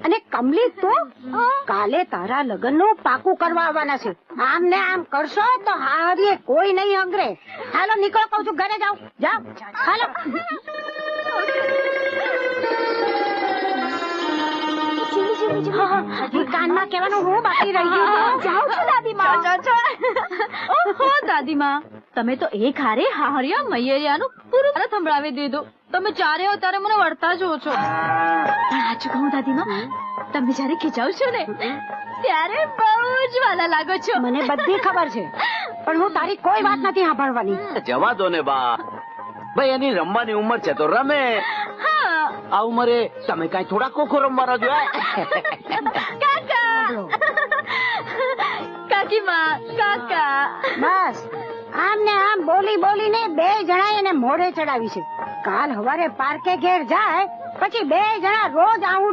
અને કમલી તો કાલે તારા લગ્નનું પાકું કરવા આવવાના છે. આમ ને આમ કરશો તો હારીએ કોઈ નહીં અંગરે. હાલો નીકળો, કહું છું, ઘરે જાઓ. જાઓ, હાલો. કાનમાં કહેવાનું હું બાકી રહી ગયું. જાઉં છું દાદીમા. ઓહો દાદીમા, તમે તો એક હારે હારિયા મૈયરિયાનું પૂરું સંભળાવી દીધું. તમે ચારે હો ત્યારે મને વળતા જો છો. પણ સાચું કહું દાદીમા, તમે જયારે ખીચાવશો ને ત્યારે બહુ જ વાલા લાગો છો. મને બધી ખબર છે, પણ હું તારી કોઈ વાત નથી સાંભળવાની. જવા દો ને બા, ભાઈ એની રમવાની ઉંમર છે તો રમે. આ ઉંમરે તમે કઈ થોડા ખોખો રમવાના જો. કાકા, કાકીમા, કાકા. બસ આમ ને આમ બોલી બોલીને બે જણા એને મોઢે ચડાવી છે. કાલ હવારે પાર્કે ઘેર જાય પછી બે જણા રોજ આવડા